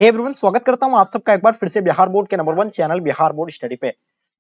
Hey everyone, स्वागत करता हूं आप सबका एक बार फिर से बिहार बोर्ड के number 1 channel Bihar board study पे।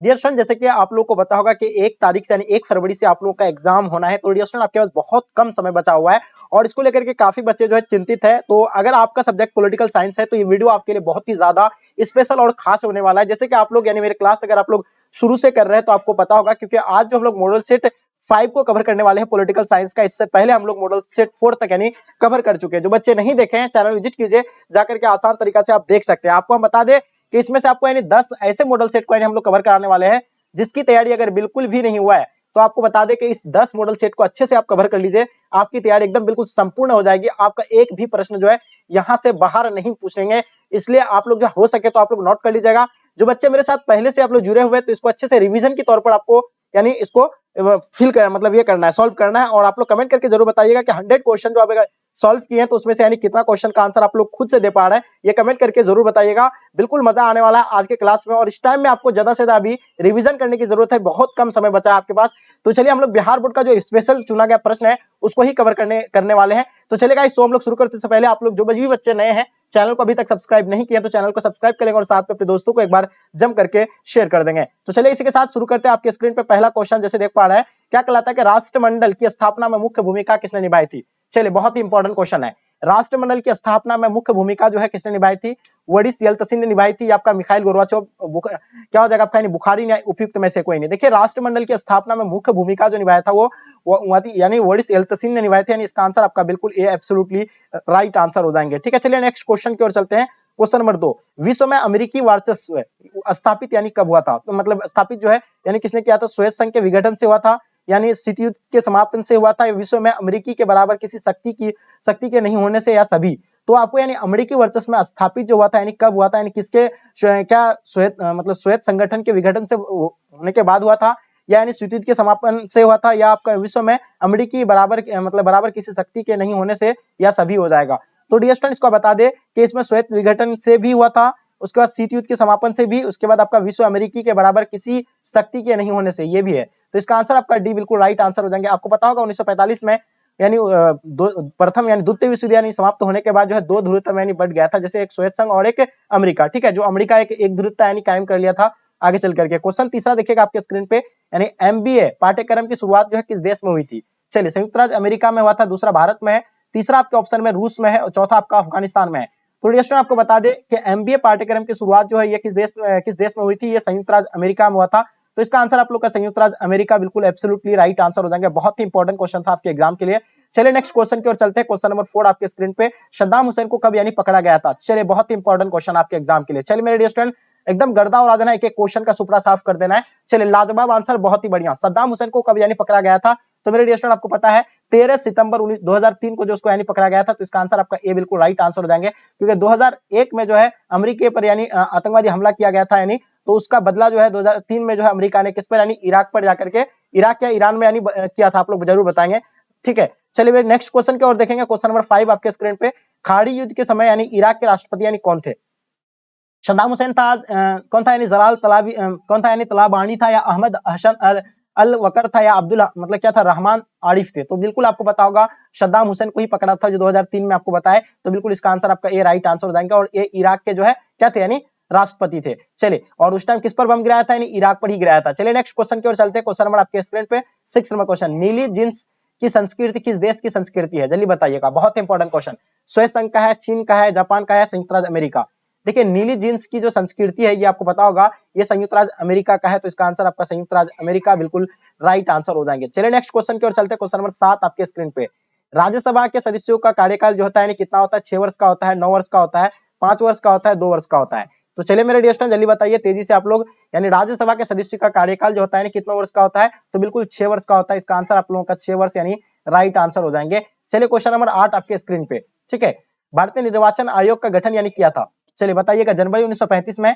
डियर स्टूडेंट, जैसे कि आप लोगों को पता होगा कि 1 तारीख से यानी 1 फरवरी से आप लोगों का एग्जाम होना है। तो डियर स्टूडेंट, आपके पास बहुत कम समय बचा हुआ है और इसको लेकर के काफी बच्चे जो है चिंतित है। तो अगर आपका सब्जेक्ट पॉलिटिकल साइंस है तो ये वीडियो आपके लिए बहुत ही ज्यादा स्पेशल और खास होने वाला है। जैसे कि आप लोग यानी मेरे क्लास अगर आप लोग शुरू से कर रहे हैं तो आपको पता होगा, क्योंकि आज जो हम लोग मॉडल सेट 5 को कवर करने वाले हैं पॉलिटिकल साइंस का। इससे पहले हम लोग मॉडल सेट 4 तक यानी कवर कर चुके हैं। जो बच्चे नहीं देखे हैं, चैनल विजिट कीजिए, जाकर के आसान तरीका से आप देख सकते हैं। आपको हम बता दें कि इसमें से आपको यानी 10 ऐसे मॉडल सेट को यानी हम लोग कवर कराने वाले हैं जिसकी तैयारी अगर बिल्कुल भी नहीं हुआ है तो आपको बता दें कि इस 10 मॉडल सेट को अच्छे से आप कवर कर लीजिए। आपकी तैयारी एकदम बिल्कुल संपूर्ण हो जाएगी। आपका एक भी प्रश्न जो है यहां से बाहर नहीं पूछेंगे। इसलिए आप लोग जो हो सके तो आप लोग नोट कर लीजिएगा। जो बच्चे मेरे साथ पहले से आप लोग जुड़े हुए हैं तो इसको अच्छे से रिवीजन के तौर पर आपको यानी इसको फिल कर मतलब ये करना है, सॉल्व करना है। और आप लोग कमेंट करके जरूर बताइएगा कि 100 क्वेश्चन जो आप अगर सॉल्व किए हैं तो उसमें से यानी कितना क्वेश्चन का आंसर आप लोग खुद से दे पा रहे हैं, ये कमेंट करके जरूर बताइएगा। बिल्कुल मजा आने वाला है आज के क्लास में और इस टाइम में आपको ज्यादा से ज्यादा अभी रिवीजन करने की जरूरत है। बहुत कम समय बचा है आपके पास। तो चलिए हम लोग बिहार बोर्ड का जो स्पेशल चुना गया प्रश्न है उसको ही कवर करने वाले हैं। तो चलेगा इस हम लोग शुरू करते से पहले आप लोग जो भी बच्चे नए हैं, चैनल को अभी तक सब्सक्राइब नहीं किया तो चैनल को सब्सक्राइब करेंगे और साथ में अपने दोस्तों को एक बार जम करके शेयर कर देंगे। तो चलिए इसी के साथ शुरू करते हैं। आपके स्क्रीन पे पहला क्वेश्चन जैसे देख पा रहे हैं, क्या कहलाता है कि राष्ट्रमंडल की स्थापना में मुख्य भूमिका किसने निभाई थी। चलिए, बहुत ही इंपॉर्टेंट क्वेश्चन है। राष्ट्रमंडल की स्थापना में मुख्य भूमिका जो है किसने निभाई थी। बोरिस येल्त्सिन ने निभाई थी या आपका मिखाइल गोर्बाचोव, क्या हो जाएगा आपका बुखारी ने, उपयुक्त में से कोई नहीं। देखिए, राष्ट्रमंडल की स्थापना में मुख्य भूमिका जो निभाया था वो यानी बोरिस येल्त्सिन ने निभाई थी। यानी इसका आंसर आपका बिल्कुल ए एब्सोल्युटली राइट आंसर हो जाएंगे। ठीक है, चलिए नेक्स्ट क्वेश्चन की ओर चलते हैं। क्वेश्चन नंबर 2, विश्व में अमेरिकी वर्चस्व स्थापित यानी कब हुआ था। तो मतलब स्थापित जो है यानी किसने किया था। सोवियत संघ के विघटन से हुआ था, यानी शीत युद्ध के समापन से हुआ था, विश्व में अमेरिकी के बराबर किसी शक्ति के नहीं होने से, या सभी। तो आपको यानी अमेरिकी वर्चस्व में स्थापित जो हुआ था यानी कब हुआ था, यानी किसके क्या सोवियत संगठन के विघटन से होने के बाद हुआ था, यानी शीत युद्ध के समापन से हुआ था, या आपका विश्व में अमेरिकी बराबर किसी शक्ति के नहीं होने से, या सभी हो जाएगा। तो डियर स्टूडेंट, इसको बता दे कि इसमें सोवियत विघटन से भी हुआ था, उसके बाद शीत युद्ध के समापन से भी, उसके बाद आपका विश्व अमेरिकी के बराबर किसी शक्ति के नहीं होने से, ये भी है। तो इसका आंसर आपका डी बिल्कुल राइट आंसर हो जाएंगे। आपको पता होगा 1945 में यानी प्रथम यानी द्वितीय विश्व युद्ध यानी समाप्त होने के बाद जो है दो ध्रुवता यानी बढ़ गया था, जैसे एक सोवियत संघ और एक अमेरिका। ठीक है, जो अमेरिका एक ध्रुवता यानी कायम कर लिया था आगे चल करके। क्वेश्चन तीसरा देखिएगा आपके स्क्रीन पे, यानी एमबीए पाठ्यक्रम की शुरुआत जो है किस देश में हुई थी। चलिए, संयुक्त राज्य अमेरिका में हुआ था, दूसरा भारत में है, तीसरा आपके ऑप्शन में रूस में है और चौथा आपका अफगानिस्तान में है। तो डियर आपको बता दें कि एमबीए पाठ्यक्रम की शुरुआत जो है ये किस देश में हुई थी। ये संयुक्त राज्य अमेरिका में हुआ था। तो इसका आंसर आप लोग का संयुक्त राज्य अमेरिका बिल्कुल एब्सोल्युटली राइट आंसर हो जाएंगे। बहुत ही इंपॉर्टेंट क्वेश्चन था आपके एग्जाम के लिए। चलिए नेक्स्ट क्वेश्चन की ओर चलते हैं। क्वेश्चन नंबर 4 आपके स्क्रीन पे, सद्दाम हुसैन को कब यानी पकड़ा गया था। चलिए, बहुत ही इंपॉर्टेंट क्वेश्चन आपके एग्जाम के लिए। चलिए मेरे डियर स्टूडेंट, एकदम गर्दा उड़ा देना, एक एक क्वेश्चन का सुपड़ा साफ कर देना है। चलिए, लाजवाब आंसर, बहुत ही बढ़िया। सद्दाम हुसैन को कब यानी पकड़ा गया था। तो मेरे डियर स्टूडेंट, आपको पता है 13 सितंबर 2003 को जो उसको यानी पकड़ा गया था। तो इसका आंसर आपका ए बिल्कुल राइट आंसर हो जाएंगे, क्योंकि 2001 में जो है अमेरिका पर यानी आतंकवादी हमला किया गया था, यानी तो उसका बदला जो है 2003 में जो है अमेरिका ने किस पर यानी इराक पर जाकर के, इराक या ईरान में यानी किया था। आप लोग जरूर बताएंगे। ठीक है, चलिए नेक्स्ट क्वेश्चन की ओर देखेंगे। क्वेश्चन नंबर 5 आपके स्क्रीन पे, खाड़ी युद्ध के समय यानी इराक के राष्ट्रपति यानी कौन थे। सद्दाम हुसैन था, कौन था यानी जलाल तलाबी, कौन था यानी तलाबानी था, या अहमद हसन अल वकर था, या अब्दुल मतलब क्या था रहमान आरिफ थे। तो बिल्कुल आपको पता होगा सद्दाम हुसैन को ही पकड़ा था जो 2003 में आपको बताए। तो बिल्कुल इसका आंसर आपका ए राइट आंसर हो जाएगा। और ये इराक के जो है क्या थे यानी राष्ट्रपति थे। चलिए, और उस टाइम किस पर बम गिराया था, यानी इराक पर ही गिराया था। चलिए नेक्स्ट क्वेश्चन की ओर चलते हैं। क्वेश्चन नंबर आपके स्क्रीन पे 6 नंबर क्वेश्चन, नीली जींस की संस्कृति किस देश की संस्कृति है। जल्दी बताइएगा, बहुत इंपॉर्टेंट क्वेश्चन। सोवियत संघ का है, चीन का है, जापान का है, संयुक्त राज्य अमेरिका। देखिए, नीली जींस की जो संस्कृति है ये आपको पता होगा ये संयुक्त राज्य अमेरिका का है। तो इसका आंसर आपका संयुक्त राज्य अमेरिका बिल्कुल राइट आंसर हो जाएंगे। चलिए नेक्स्ट क्वेश्चन की ओर चलते हैं। क्वेश्चन नंबर 7 आपके स्क्रीन पे, राज्यसभा के सदस्यों का कार्यकाल जो होता है कितना होता है। 6 वर्ष का होता है, 9 वर्ष का होता है, 5 वर्ष का होता है, 2 वर्ष का होता है। तो चलिए मेरे डियर स्टूडेंट, जल्दी बताइए तेजी से आप लोग, यानी राज्यसभा के सदस्य का कार्यकाल जो होता है कितना वर्ष का होता है। तो बिल्कुल 6 वर्ष का होता है। इसका आंसर आप लोगों का 6 वर्ष यानी राइट आंसर हो जाएंगे। चलिए क्वेश्चन नंबर 8 आपके स्क्रीन पे, ठीक है, भारतीय निर्वाचन आयोग का गठन यानी किया था। चलिए बताइएगा, जनवरी 1935 में,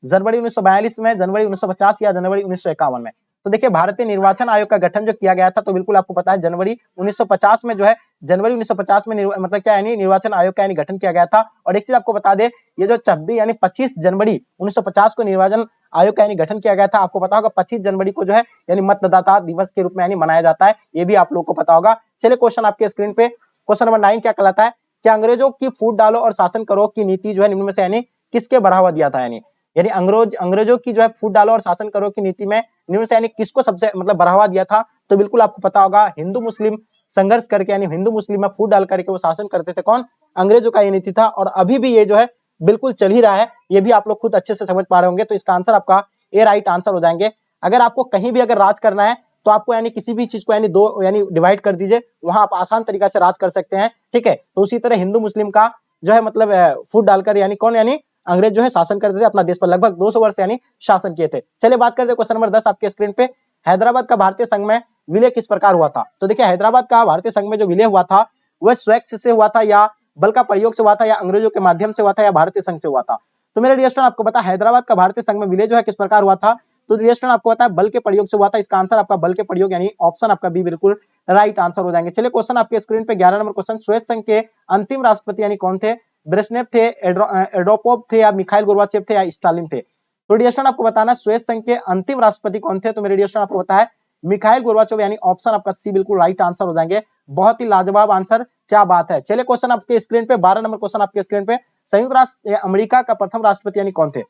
जनवरी 1942 में, जनवरी 1950 या जनवरी 1951 में। तो देखिए, भारतीय निर्वाचन आयोग का गठन जो किया गया था तो बिल्कुल आपको पता है जनवरी 1950 में जो है, जनवरी 1950 में मतलब क्या यानी निर्वाचन आयोग का यानी गठन किया गया था। और एक चीज आपको बता दे, ये जो 26 यानी 25 जनवरी 1950 को निर्वाचन आयोग का यानी गठन किया गया था। आपको पता होगा 25 जनवरी को जो है यानी मतदाता दिवस के रूप में यानी मनाया जाता है, ये भी आप लोग को पता होगा। चलिए क्वेश्चन आपके स्क्रीन पे, क्वेश्चन नंबर 9 क्या कहलाता है, कि अंग्रेजों की फूट डालो और शासन करो की नीति जो है निम्न में से यानी किसके बढ़ावा दिया था, यानी अंग्रेजों की जो है फूट डालो और शासन करो की नीति में निम्न से यानी किसको सबसे मतलब बढ़ावा दिया था, तो बिल्कुल आपको पता होगा हिंदू मुस्लिम संघर्ष करके यानी हिंदू मुस्लिम में फूट डाल करके वो शासन करते थे, कौन, अंग्रेजों का ये नीति था। और अभी भी ये जो है बिल्कुल चल ही रहा है, ये भी आप लोग खुद अच्छे से समझ पा रहे होंगे। तो इसका आंसर आपका ए राइट आंसर हो जाएंगे। अगर आपको कहीं भी अगर राज करना है तो आपको यानी किसी भी चीज को यानी दो यानी डिवाइड कर दीजिए, वहां आप आसान तरीका से राज कर सकते हैं, ठीक है। तो उसी तरह हिंदू मुस्लिम का जो है मतलब फूट डालकर यानी कौन, यानी अंग्रेज जो है शासन करते थे अपना देश पर, लगभग 200 वर्ष यानी शासन किए थे। चलिए बात करते हैं क्वेश्चन नंबर 10 आपके स्क्रीन पे। हैदराबाद का भारतीय संघ में विलय किस प्रकार हुआ था? तो देखिए हैदराबाद का भारतीय संघ में जो विलय हुआ था वह स्वैक्ष से हुआ था, या बल का प्रयोग से हुआ था, या अंग्रेजों के माध्यम से हुआ था, या भारतीय संघ से हुआ था? तो मेरे डियर स्टूडेंट आपको पता है हैदराबाद का भारतीय संघ में विलय जो है किस प्रकार हुआ था, तो डियर स्टूडेंट आपको पता है बल के प्रयोग से हुआ था। इसका आंसर आपका बल के प्रयोग यानी ऑप्शन आपका बी बिल्कुल राइट आंसर हो जाएंगे। चलिए क्वेश्चन आपके स्क्रीन पे 11 नंबर क्वेश्चन, सोवियत संघ के अंतिम राष्ट्रपति यानी कौन थे? ब्रेजनेव थे, एड्रोपोव थे, या मिखाइल गोर्बाचेव थे, या स्टालिन थे? तो डियर स्टूडेंट आपको बताना सोवियत संघ के अंतिम राष्ट्रपति कौन थे, तो मेरे डियर स्टूडेंट आपको पता है मिखाइल गोर्बाचेव यानी ऑप्शन आपका सी बिल्कुल राइट आंसर हो जाएंगे। बहुत ही लाजवाब आंसर, क्या बात है। चलिए क्वेश्चन आपके स्क्रीन पे 12 नंबर क्वेश्चन आपके स्क्रीन पे, संयुक्त राष्ट्र अमेरिका का प्रथम राष्ट्रपति यानी कौन थे?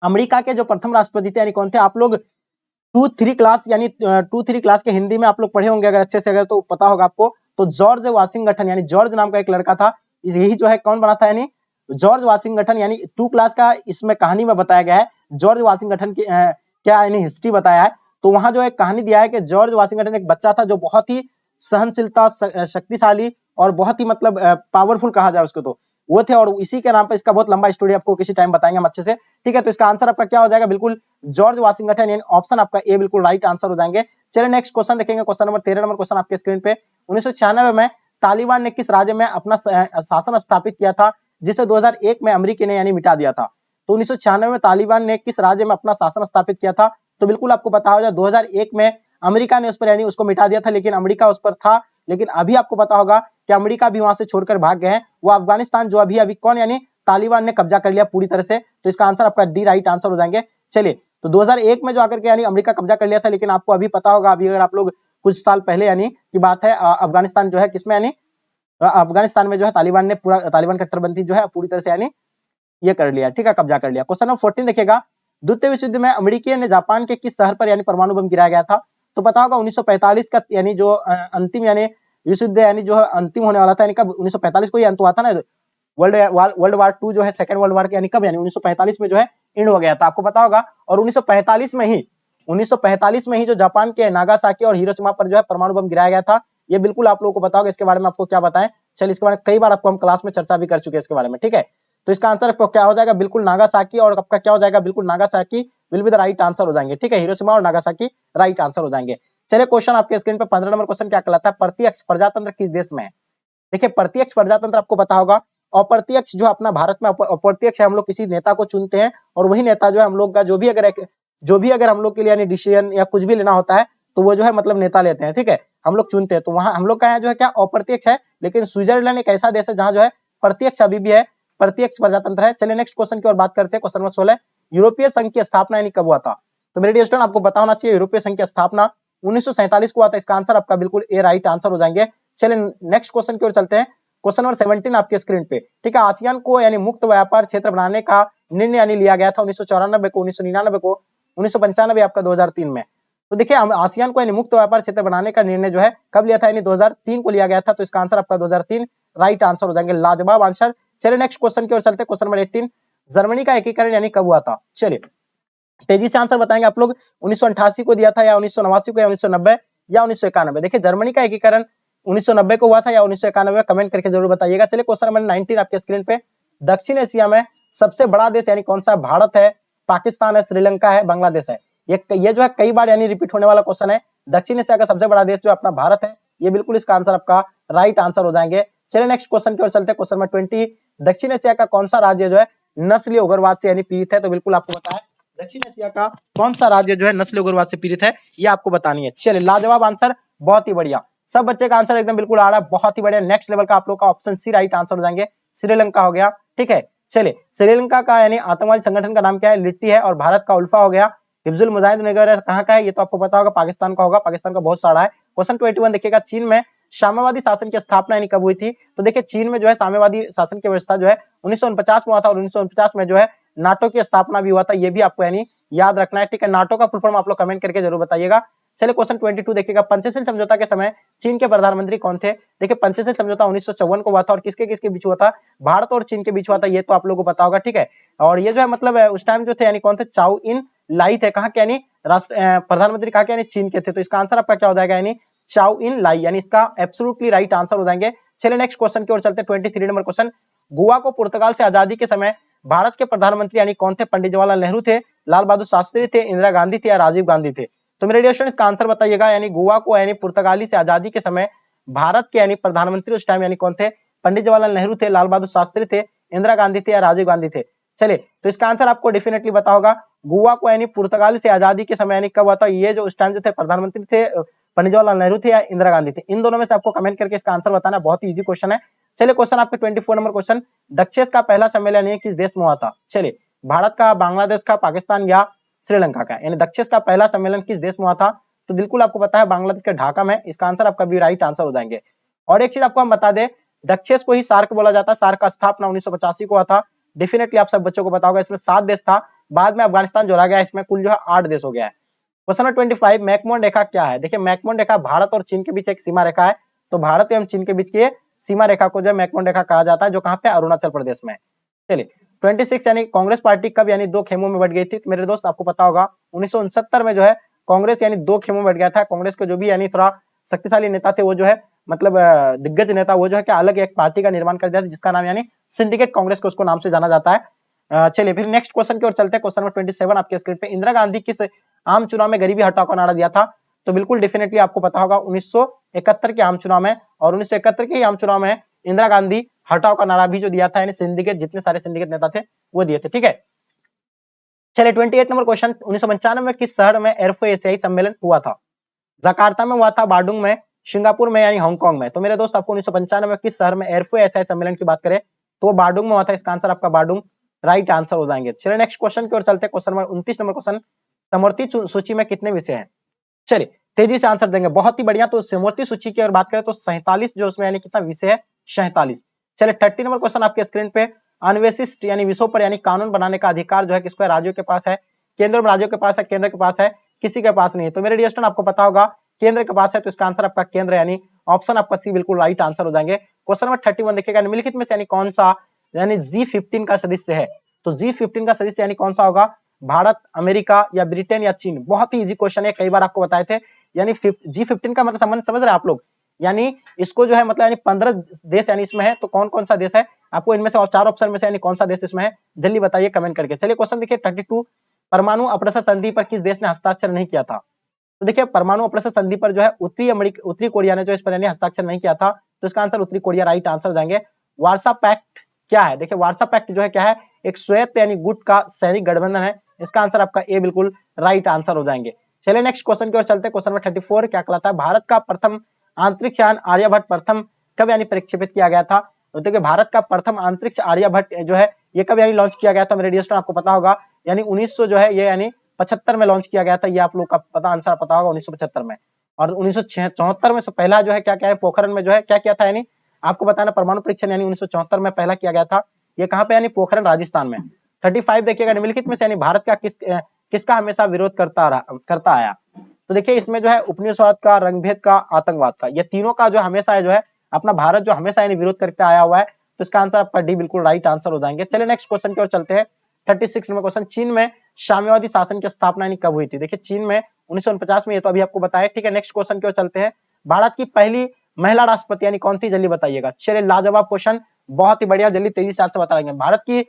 अमेरिका के जो प्रथम राष्ट्रपति थे यानी कौन थे? आप लोग 2-3 क्लास यानी 2-3 क्लास के हिंदी में आप लोग पढ़े होंगे अगर अच्छे से, अगर तो पता होगा आपको। तो जॉर्ज वाशिंगटन यानी जॉर्ज नाम का एक लड़का था, यही जो है कौन बना था, यानी जॉर्ज वाशिंगटन। यानी 2 क्लास का इसमें कहानी में बताया गया है जॉर्ज वाशिंगटन की क्या यानी हिस्ट्री बताया है। तो वहां जो एक कहानी दिया है कि जॉर्ज वाशिंगटन एक बच्चा था जो बहुत ही सहनशीलता, शक्तिशाली और बहुत ही मतलब पावरफुल कहा जाए उसको, तो वो थे। और इसी के नाम पर इसका बहुत लंबा स्टोरी आपको किसी टाइम बताएंगे हम अच्छे से, ठीक है। तो इसका आंसर आपका क्या हो जाएगा, बिल्कुल जॉर्ज वाशिंगटन, यानी ऑप्शन आपका ए बिल्कुल राइट आंसर हो जाएंगे। चलिए नेक्स्ट क्वेश्चन देखेंगे, क्वेश्चन नंबर 13 नंबर क्वेश्चन आपके स्क्रीन पे। 1996 में तालिबान ने किस राज्य में अपना शासन स्थापित किया था, जिसे 2001 में अमेरिका ने यानी मिटा दिया था? तो 1996 में तालिबान ने किस राज्य में अपना शासन स्थापित किया था? तो बिल्कुल आपको पता होगा 2001 में अमेरिका ने उस पर यानी उसको मिटा दिया था, लेकिन अमेरिका उस पर था। लेकिन अभी आपको पता होगा कि अमेरिका भी वहां से छोड़कर भाग गए हैं, वो अफगानिस्तान जो अभी अभी कौन यानी तालिबान ने कब्जा कर लिया पूरी तरह से। तो इसका आंसर आपका डी राइट आंसर हो जाएंगे। चलिए तो 2001 में जो आकर के यानी अमेरिका कब्जा कर लिया था, लेकिन आपको अभी पता होगा अभी अगर आप लोग कुछ साल पहले यानी की बात है, अफगानिस्तान जो है किसमें यानी अफगानिस्तान में जो है तालिबान ने पूरा तालिबान कट्टरपंथी जो है पूरी तरह से यानी ये कर लिया, ठीक है, कब्जा कर लिया। क्वेश्चन नंबर 14 देखिएगा, द्वितीय विश्व युद्ध में अमेरिकी ने जापान के किस शहर पर यानी परमाणु बम गिराया गया था? तो पता होगा 1945 का यानी जो अंतिम यानी विश्व युद्ध यानी जो अंतिम होने वाला था, यानी कब 1945 को ही अंत हुआ था ना, वर्ल्ड वार 2 जो है सेकंड वर्ल्ड वार के, यानी कब, यानी 1945 में जो है एंड हो गया था, आपको पता होगा। और 1945 में ही जो जापान के नागासाकी और हिरोशिमा पर जो है परमाणु बम गिराया गया था, ये बिल्कुल आप लोगों को पता होगा। इसके बारे में आपको क्या बताएं, चलिए इसके बारे में कई बार आपको हम क्लास में चर्चा भी कर चुके हैं इसके बारे में, ठीक है। तो इसका आंसर आपको क्या हो जाएगा, बिल्कुल नागासाकी, और आपका क्या हो जाएगा, बिल्कुल Nagasaki will be the right answer हो जाएंगे, ठीक है। हिरोशिमा और नागासाकी राइट आंसर हो जाएंगे। चलिए क्वेश्चन आपके स्क्रीन पे 15 नंबर क्वेश्चन क्या कहलाता है, प्रत्यक्ष प्रजातंत्र किस देश में है? देखिए प्रत्यक्ष प्रजातंत्र आपको पता होगा, अप्रत्यक्ष जो अपना भारत में अप्रत्यक्ष है, हम लोग किसी नेता को चुनते हैं और वही नेता जो है हम लोग का जो भी अगर हम लोग के लिए यानी डिसीजन या कुछ भी लेना होता है तो वो जो है मतलब नेता लेते हैं, ठीक है, हम लोग चुनते हैं। तो वहां हम लोग का यहाँ जो है क्या अप्रत्यक्ष है, लेकिन स्विट्जरलैंड एक ऐसा देश है जहां जो है प्रत्यक्ष अभी भी है, प्रत्यक्ष प्रजातंत्र है। चलिए नेक्स्ट क्वेश्चन की ओर बात करते हैं, क्वेश्चन नंबर 16, यूरोपीय संघ की स्थापना यानी कब हुआ था? तो मेरे डियर स्टूडेंट आपको पता होना चाहिए यूरोपीय संघ की स्थापना 1947 को हुआ था। इसका आंसर आपका बिल्कुल ए राइट आंसर हो जाएंगे। चलिए नेक्स्ट क्वेश्चन की ओर चलते हैं, क्वेश्चन नंबर 17 आपके स्क्रीन पे, ठीक है। आसियान को यानी मुक्त व्यापार क्षेत्र बनाने का निर्णय यानी लिया गया था 1994 को, 1999 को, 1995 आपका 2003 में। तो देखिए आसियान को यानी मुक्त व्यापार क्षेत्र बनाने का निर्णय जो है कब लिया था, यानी 2003 को लिया गया था। तो इसका आंसर आपका 2003 राइट आंसर हो जाएंगे, लाजवाब आंसर। चलिए नेक्स्ट क्वेश्चन की ओर चलते हैं, क्वेश्चन नंबर 18, जर्मनी का एकीकरण यानी कब हुआ था? चलिए तेजी से आंसर बताएंगे आप लोग, 1988 को दिया था, या 1989 को, या 1990, या 1991? देखिए जर्मनी का एकीकरण 1990 को हुआ था या 1991 में, कमेंट करके जरूर बताइएगा। चलिए क्वेश्चन नंबर 19 आपके स्क्रीन पे, दक्षिण एशिया में सबसे बड़ा देश यानी कौन सा? भारत है, पाकिस्तान है, श्रीलंका है, बांग्लादेश है? ये जो है कई बार यानी रिपीट होने वाला क्वेश्चन है। दक्षिण एशिया का सबसे बड़ा देश जो अपना भारत है, ये बिल्कुल इसका आंसर आपका राइट आंसर हो जाएंगे। चलिए नेक्स्ट क्वेश्चन की ओर चलते हैं, क्वेश्चन नंबर 20, दक्षिण एशिया का कौन सा राज्य जो है नस्लीय उग्रवाद से यानी पीड़ित है? तो बिल्कुल आपको पता है दक्षिण एशिया का कौन सा राज्य जो है नस्लीय उग्रवाद से पीड़ित है, ये आपको बतानी है। चलिए लाजवाब आंसर, बहुत ही बढ़िया, सब बच्चे का आंसर एकदम बिल्कुल आ रहा है, बहुत ही बढ़िया। नेक्स्ट लेवल का आप लोग का ऑप्शन सी राइट आंसर हो जाएंगे, श्रीलंका हो गया, ठीक है। चलिए श्रीलंका का यानी आतंकवादी संगठन का नाम क्या है? लिट्टी है। और भारत का उल्फा हो गया। हिफ्जुल मुजाहिदीन वगैरह कहाँ का है? ये तो आपको पता होगा, पाकिस्तान का होगा, पाकिस्तान का बहुत सारा है। क्वेश्चन 21 देखिएगा, चीन में साम्यवादी शासन की स्थापना यानी कब हुई थी? तो देखिए चीन में जो है साम्यवादी शासन की व्यवस्था जो है 1949 में हुआ था और 1949 में जो है नाटो की स्थापना भी हुआ था, ये भी आपको यानी याद रखना है, ठीक है। नाटो का फुल फॉर्म आप लोग कमेंट करके जरूर बताइएगा। चलिए क्वेश्चन 22 देखिएगा, पंचशील समझौता के समय चीन के प्रधानमंत्री कौन थे? देखिए पंचशील समझौता 1954 को हुआ था और किसके किसके बीच हुआ था? भारत और चीन के बीच हुआ था, ये तो आप लोगों को पता होगा, ठीक है। और ये जो है मतलब उस टाइम जो थे यानी कौन थे? चाउ इन लाई थे, कहाँ के यानी प्रधानमंत्री कहाँ के यानी चीन के थे। तो इसका आंसर आपका क्या हो जाएगा? यानी चाउ इन लाई, यानी इसका एब्सोल्युटली राइट आंसर हो जाएंगे। चलिए नेक्स्ट क्वेश्चन की ओर चलते हैं, 23 नंबर क्वेश्चन, गोवा को पुर्तगाल से आजादी के समय भारत के प्रधानमंत्री यानी कौन थे? पंडित जवाहरलाल नेहरू थे, लाल बहादुर शास्त्री थे, इंदिरा गांधी थे या राजीव गांधी थे? तो मेरे डियर स्टूडेंट इसका आंसर बताइएगा। यानी गोवा को यानी पुर्तगाली से आजादी के समय भारत के यानी प्रधानमंत्री उस टाइम यानी कौन थे? पंडित जवाहरलाल नेहरू थे, लाल बहादुर शास्त्री थे, इंदिरा गांधी थे या राजीव गांधी थे? चलिए तो इसका आंसर आपको डेफिनेटली पता होगा। गोवा को यानी पुर्तगाल से आजादी के समय यानी कब हुआ था? ये जो उस टाइम जो थे प्रधानमंत्री थे पंडित जवाहरलाल नेहरू थे या इंदिरा गांधी थे? इन दोनों में से आपको कमेंट करके इसका आंसर बताना, बहुत ही इजी क्वेश्चन है। चलिए क्वेश्चन आपके 24 नंबर क्वेश्चन, दक्षेस का पहला सम्मेलन ये किस देश में हुआ था? चलिए भारत का, बांग्लादेश का, पाकिस्तान या श्रीलंका का? यानी दक्षेस का पहला सम्मेलन किस देश में हुआ था? तो बिल्कुल आपको पता है बांग्लादेश के ढाका में। इसका आंसर आपका भी राइट आंसर हो जाएंगे। और एक चीज आपको हम बता दें, दक्षेस को ही सार्क बोला जाता है। सार्क का स्थापना 1985 को हुआ था। डेफिनेटली आप सब बच्चों को पता होगा, इसमें 7 देश था, बाद में अफगानिस्तान जोड़ा गया, इसमें कुल जो है 8 देश हो गया है। क्वेश्चन नंबर 25, मैकमोहन रेखा क्या है? देखिए मैकमोहन रेखा भारत और चीन के बीच एक सीमा रेखा है। तो भारत एवं चीन के बीच की सीमा रेखा को जो मैकमोहन रेखा कहा जाता है, जो कहाँ पे? अरुणाचल प्रदेश में। चलिए 26 यानी कांग्रेस पार्टी कब यानी 2 खेमों में बट गई थी? तो मेरे दोस्त आपको पता होगा 1969 में जो है कांग्रेस यानी 2 खेमों में बट गया था। कांग्रेस के जो भी यानी थोड़ा शक्तिशाली नेता थे वो जो है मतलब दिग्गज नेता, वो जो है क्या अलग एक पार्टी का निर्माण कर दिया था, जिसका नाम यानी सिंडिकेट कांग्रेस को उसको नाम से जाना जाता है। चलिए फिर नेक्स्ट क्वेश्चन की ओर चलते हैं। क्वेश्चन नंबर 27 आपके स्क्रीन पे, इंदिरा गांधी किस आम चुनाव में गरीबी हटाओ का नारा दिया था? तो बिल्कुल डेफिनेटली आपको पता होगा 1971 के आम चुनाव में, और 1971 के आम चुनाव में इंदिरा गांधी हटाओ का नारा भी जो दिया था, यानी सिंडिकेट जितने सारे सिंडिकेट नेता थे वो दिए थे, ठीक है। चलिए 28 नंबर क्वेश्चन, 1995 में किस शहर में एयरफो एशियाई सम्मेलन हुआ था? जकार्ता में हुआ था, बाडुंग में, सिंगापुर में यानी हांगकांग में? तो मेरे दोस्त आपको 1995 में किस शहर में एयरफो एशियाई सम्मेलन की बात करें तो वो बाडुंग में हुआ था। इसका आंसर आपका बाडुंग राइट आंसर हो जाएंगे। चलिए नेक्स्ट क्वेश्चन की ओर चलते हैं। क्वेश्चन नंबर 29 नंबर क्वेश्चन, समवर्ती सूची में कितने विषय हैं? चलिए तेजी से आंसर देंगे, बहुत ही बढ़िया। तो समवर्ती सूची की अगर बात करें तो 47 जो उसमें यानी कितना विषय है? 47। चलिए 30 नंबर क्वेश्चन आपके स्क्रीन पे, अन्वेषित यानी विषयों पर यानी कानून बनाने का अधिकार जो है किसको है? राज्यों के पास है। केंद्र में राज्यों के पास है, केंद्र के पास है, किसी के पास नहीं है। तो मेरे डियर स्टूडेंट आपको पता होगा केंद्र के पास है, तो इसका आंसर आपका केंद्र यानी ऑप्शन आपका सी बिल्कुल राइट आंसर हो जाएंगे। क्वेश्चन नंबर 31 देखिएगा, निम्नलिखित में से यानी कौन सा यानी G15 का सदस्य है? तो G15 का सदस्य यानी कौन सा होगा? भारत, अमेरिका या ब्रिटेन या चीन? बहुत ही इजी क्वेश्चन है, कई बार आपको बताए थे। यानी G15 का मतलब संबंध समझ रहे हैं आप लोग? यानी इसको जो है मतलब यानी 15 देश यानी इसमें है। तो कौन कौन सा देश है आपको इनमें से, और 4 ऑप्शन में से यानी कौन सा देश इसमें है? जल्दी बताइए कमेंट करके। चलिए क्वेश्चन देखिए 32, परमाणु अप्रसर संधि पर किस देश ने हस्ताक्षर नहीं किया था? तो देखिए परमाणु अप्रसर संधि पर जो है उत्तरी कोरिया ने जो इस पर यानी हस्ताक्षर नहीं किया था। तो इसका आंसर उत्तरी कोरिया राइट आंसर हो जाएंगे। वार्सा पैक्ट क्या है? देखिए वार्सा पैक्ट जो है क्या है? एक स्वायत्त यानी गुट का सैनिक गठबंधन है। इसका आंसर आपका ए बिल्कुल राइट आंसर हो जाएंगे। चलिए नेक्स्ट क्वेश्चन की ओर चलते हैं। क्वेश्चन नंबर 34 क्या कहलाता है? भारत का प्रथम अंतरिक्ष यान आर्यभट्ट प्रथम कब यानी प्रक्षेपित किया गया था? तो देखिए भारत का प्रथम अंतरिक्ष आर्यभट्ट जो है ये कब यानी लॉन्च किया गया था? मेरे डियर स्टूडेंट आपको पता होगा यानी 1900 जो है ये यानी 75 में लॉन्च किया गया था। ये आप लोग का पता आंसर पता होगा 1975 में। और 1974 में पहला जो है क्या क्या है पोखरण में जो है क्या किया था? यानी आपको बताना परमाणु परीक्षण यानी 1974 में पहला किया गया था। ये कहाँ पे? यानी पोखरण राजस्थान में। 35 देखिएगा, निम्नलिखित में से यानी भारत का किसका हमेशा विरोध करता आया? तो देखिए इसमें जो है उपनिवेशवाद का, रंगभेद का, आतंकवाद का, ये तीनों का जो हमेशा है जो है अपना भारत जो हमेशा यानी विरोध करके आया हुआ है। तो इसका आंसर आपका डी बिल्कुल राइट आंसर हो जाएंगे। चलिए नेक्स्ट क्वेश्चन की ओर चलते हैं। 36 नंबर क्वेश्चन, चीन में साम्यवादी शासन की स्थापना यानी कब हुई थी? देखिए चीन में 1949 में, ये तो अभी आपको बताया, ठीक है। नेक्स्ट क्वेश्चन की ओर चलते हैं। भारत की पहली महिला राष्ट्रपति यानी कौन थी? जल्दी बताइएगा। चलिए लाजवाब क्वेश्चन, बहुत ही बढ़िया, जल्दी तेजी से आपसे बताएंगे। भारत की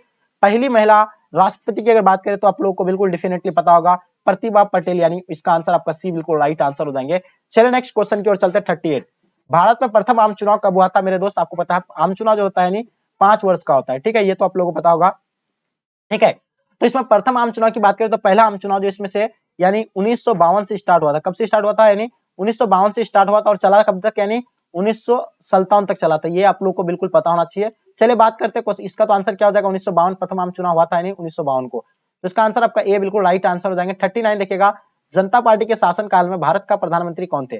पहली महिला राष्ट्रपति की अगर बात करें तो आप लोगों को बिल्कुल डेफिनेटली पता होगा प्रतिभा पटेल, यानी इसका आंसर आपका सी बिल्कुल राइट आंसर हो जाएंगे। चलिए नेक्स्ट क्वेश्चन की ओर चलते हैं। 38, भारत में प्रथम आम चुनाव कब हुआ था? मेरे दोस्त आपको पता है आम चुनाव जो होता है यानी 5 वर्ष का होता है, ठीक है, ये तो आप लोगों को पता होगा, ठीक है। तो इसमें प्रथम आम चुनाव की बात करें तो पहला आम चुनाव जो इसमें से यानी 1952 से स्टार्ट हुआ था। कब से स्टार्ट हुआ था? यानी 1952 से स्टार्ट हुआ था और चला कब तक? यानी 1957 तक चला था। ये आप लोग को बिल्कुल पता होना चाहिए। चलिए बात करते हैं इसका, तो आंसर क्या हो जाएगा? 1952 प्रथम आम चुनाव हुआ था यानी 1952 को। तो इसका आंसर आपका ए बिल्कुल राइट आंसर हो जाएंगे। 39 देखिएगा, जनता पार्टी के शासन काल में भारत का प्रधानमंत्री कौन थे?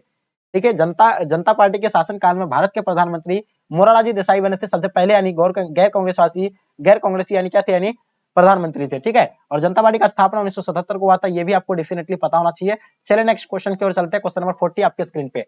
ठीक है, जनता पार्टी के शासनकाल में भारत के प्रधानमंत्री मोरारजी देसाई बने थे सबसे पहले, यानी गैर कांग्रेसी यानी क्या थे, यानी प्रधानमंत्री थे। ठीक है, और जनता पार्टी का स्थापना 1977 को हुआ था, ये भी आपको डेफिनेटली पता होना चाहिए। चलिए नेक्स्ट क्वेश्चन की ओर चलते हैं। क्वेश्चन नंबर 40 आपके स्क्रीन पे,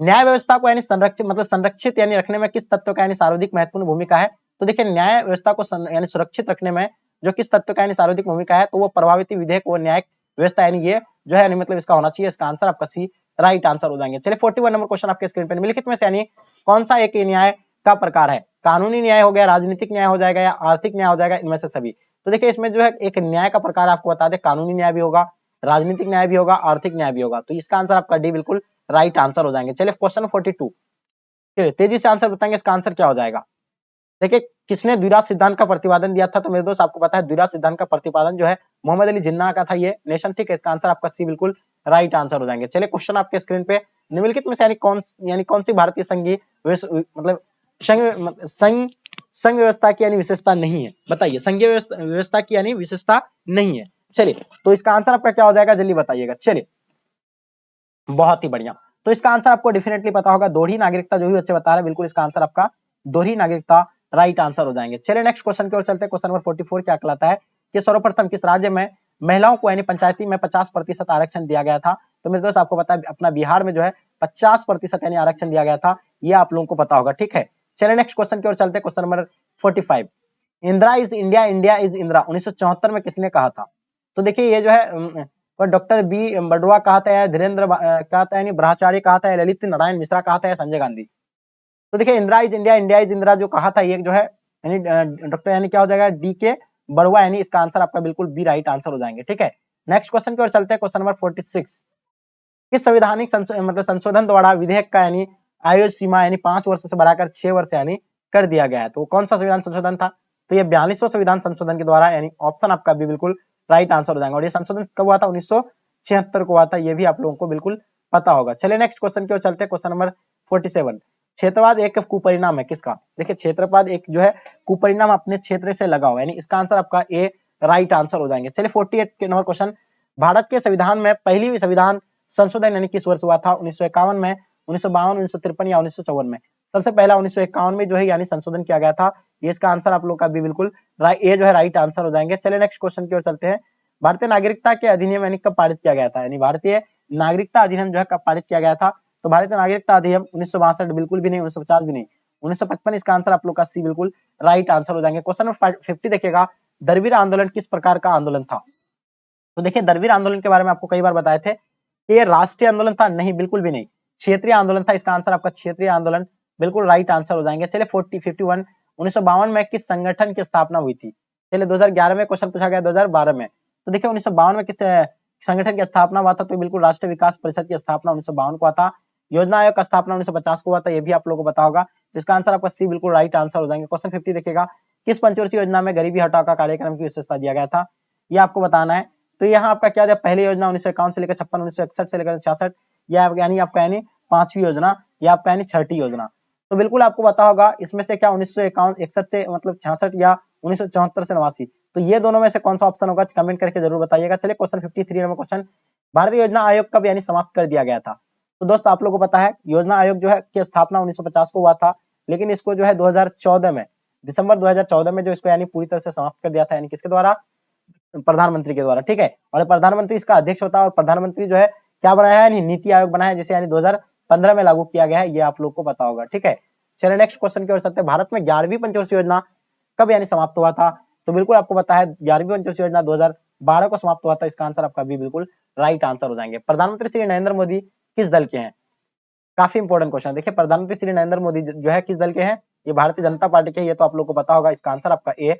न्याय व्यवस्था को यानी संरक्षित यानी रखने में किस तत्व का यानी सर्वाधिक महत्वपूर्ण भूमिका है? तो देखिए, न्याय व्यवस्था को यानी सुरक्षित रखने में जो किस तत्व का यानी सर्वाधिक भूमिका है, तो वो प्रभावित विधेयक व न्यायिक व्यवस्था, यानी ये जो है मतलब इसका होना चाहिए। इसका आंसर आपका सी राइट आंसर हो जाएंगे। चलिए 41 नंबर क्वेश्चन आपके स्क्रीन पर, निम्नलिखित में से यानी कौन सा एक न्याय का प्रकार है? कानूनी न्याय हो गया, राजनीतिक न्याय हो जाएगा, या आर्थिक न्याय हो जाएगा, इनमें से सभी। तो देखिए, इसमें जो है एक न्याय का प्रकार आपको बता दें, कानूनी न्याय भी होगा, राजनीतिक न्याय भी होगा, आर्थिक न्याय भी होगा। तो इसका आंसर आपका डी बिल्कुल राइट आंसर हो जाएंगे। चलिए क्वेश्चन 42, चलिए तेजी से आंसर बताएंगे, इसका आंसर क्या हो जाएगा। देखिए, किसने द्विराज सिद्धांत का प्रतिपादन दिया था? तो मेरे दोस्त आपको पता है, द्विराज सिद्धांत का प्रतिपादन जो है मोहम्मद अली जिन्ना का था, ये नेशन। ठीक है, इसका आंसर आपका सी बिल्कुल राइट आंसर हो जाएंगे। चलिए क्वेश्चन आपके स्क्रीन पे, निम्नलिखित में से यानी कौन सी भारतीय संघीय मतलब संघ व्यवस्था की यानी विशेषता नहीं है? बताइए, संघीय व्यवस्था की यानी विशेषता नहीं है। चलिए, तो इसका आंसर आपका क्या हो जाएगा, जल्दी बताइएगा। चलिए, बहुत ही बढ़िया। तो इसका आंसर आपको डेफिनेटली पता होगा, दोहरी नागरिकता, जो भी बच्चे बता रहे हैं, बिल्कुल इसका आंसर आपका दोहरी नागरिकता राइट आंसर हो जाएंगे। चलिए नेक्स्ट क्वेश्चन की ओर चलते हैं। क्वेश्चन नंबर 44 क्या कहलाता है कि सर्वप्रथम किस राज्य में महिलाओं को यानी पंचायती में 50% आरक्षण दिया गया था? तो मेरे दोस्त आपको पता है, अपना बिहार में जो है 50% यानी आरक्षण दिया गया था, ये आप लोगों को पता होगा। ठीक है, चलिए नेक्स्ट क्वेश्चन की ओर चलते हैं। Question number 45, Indira is India, India is Indira 1974 में किसने कहा था? तो देखिए, ये जो है डॉक्टर बी बड़ुआ कहा था, धीरेन्द्र कहा था, यानी ब्रह्मचारी कहा था, ललित नारायण मिश्रा कहा था, या संजय गांधी। तो देखिए, Indira is India, India is Indira जो कहा था, ये जो है यानी डॉक्टर यानी क्या हो जाएगा, डी के बड़ुआ, यानी इसका आंसर आपका बिल्कुल बी राइट आंसर हो जाएंगे। ठीक है, नेक्स्ट क्वेश्चन की ओर चलते हैं। क्वेश्चन नंबर 46, किस संवैधानिक संशोधन द्वारा विधेयक का यानी आयु सीमा यानी 5 वर्ष से बढ़ाकर 6 वर्ष यानी कर दिया गया है? तो कौन सा संविधान संशोधन था? तो ये 42वां संविधान संशोधन के द्वारा, यानी ऑप्शन आपका भी बिल्कुल राइट आंसर हो जाएगा। और ये संशोधन कब हुआ था? 1976 को हुआ था, ये भी आप लोगों को बिल्कुल पता होगा। चलिए नेक्स्ट क्वेश्चन की ओर चलते हैं। क्वेश्चन नंबर 47, क्षेत्रवाद एक कुपरिणाम है किसका? देखिए, क्षेत्रवाद एक जो है कुपरिणाम अपने क्षेत्र से लगा हुआ, यानी इसका आंसर आपका ए राइट आंसर हो जाएंगे। चलिए 48 के नंबर क्वेश्चन, भारत के संविधान में पहली संविधान संशोधन यानी किस वर्ष हुआ था? 1951 में, 1952, 1953 या 1954 में? सबसे पहला 1951 में जो है यानी संशोधन किया गया था, ये इसका आंसर आप लोग का भी बिल्कुल ये जो है राइट आंसर हो जाएंगे। चलिए नेक्स्ट क्वेश्चन की ओर चलते हैं। भारतीय नागरिकता के अधिनियम यानी कब पारित किया गया था? यानी भारतीय नागरिकता अधिनियम जो है कब पारित किया गया था? तो भारतीय नागरिकता अधिनियम 1962 बिल्कुल भी नहीं, 1950 भी नहीं, 1955 इसका आंसर आप लोग का सी बिल्कुल राइट आंसर हो जाएंगे। क्वेश्चन नंबर 50 देखिएगा, दरवीर आंदोलन किस प्रकार का आंदोलन था? तो देखिए, दरवीर आंदोलन के बारे में आपको कई बार बताए थे, ये राष्ट्रीय आंदोलन था? नहीं, बिल्कुल भी नहीं, क्षेत्रीय आंदोलन था। इसका आंसर आपका क्षेत्रीय आंदोलन बिल्कुल राइट आंसर हो जाएंगे। चलिए 51, 1952 में किस संगठन की स्थापना हुई थी? चलिए 2011 में क्वेश्चन पूछा गया, 2012 में। तो देखिए 1952 में किस संगठन की स्थापना हुआ था? तो बिल्कुल राष्ट्रीय विकास परिषद की स्थापना 1952 को हुआ था। योजना आयोग का स्थापना 1950 को हुआ था, ये भी आप लोगों को पता होगा। इसका आंसर आपका सी बिल्कुल राइट आंसर हो जाएंगे। क्वेश्चन 50 देखिएगा, किस पंचवर्षीय योजना में गरीबी हटाओ का कार्यक्रम की विशेषता दिया गया था? ये आपको बताना है। तो यहाँ आपका क्या दिया, पहली योजना 1951 से लेकर 56, 1961 से लेकर 66, यानी आपका यानी 5वीं योजना, या आपका यानी 6ठी योजना। तो बिल्कुल आपको पता होगा, इसमें से क्या 1951 61 से मतलब 66 या 1974 से 89, तो ये दोनों में से कौन सा ऑप्शन होगा, कमेंट करके जरूर बताइएगा। चलिए क्वेश्चन 53 नंबर क्वेश्चन, भारतीय योजना आयोग कब यानी समाप्त कर दिया गया था? तो दोस्त आप लोगों को पता है, योजना आयोग जो है की स्थापना 1950 को हुआ था, लेकिन इसको जो है 2014 में, दिसंबर 2014 में जो इसको यानी पूरी तरह से समाप्त कर दिया था, यानी किसके द्वारा? प्रधानमंत्री के द्वारा। ठीक है, और प्रधानमंत्री इसका अध्यक्ष होता है, और प्रधानमंत्री जो है क्या बनाया है, नीति आयोग बनाया है, जिसे यानी 2015 में लागू किया गया है, ये आप लोग को पता होगा। ठीक है, चलिए नेक्स्ट क्वेश्चन की ओर चलते हैं। भारत में 11वीं पंचवर्षीय योजना कब यानी समाप्त हुआ था? तो बिल्कुल आपको पता है, 11वीं पंचवर्षीय योजना 2012 को समाप्त हुआ था। इसका आंसर आपका भी बिल्कुल राइट आंसर हो जाएंगे। प्रधानमंत्री श्री नरेंद्र मोदी किस दल के हैं? काफी इंपॉर्टेंट क्वेश्चन। देखिए, प्रधानमंत्री श्री नरेंद्र मोदी जो है किस दल के हैं? ये भारतीय जनता पार्टी के, ये तो आप लोग को पता होगा। इसका आंसर आपका ए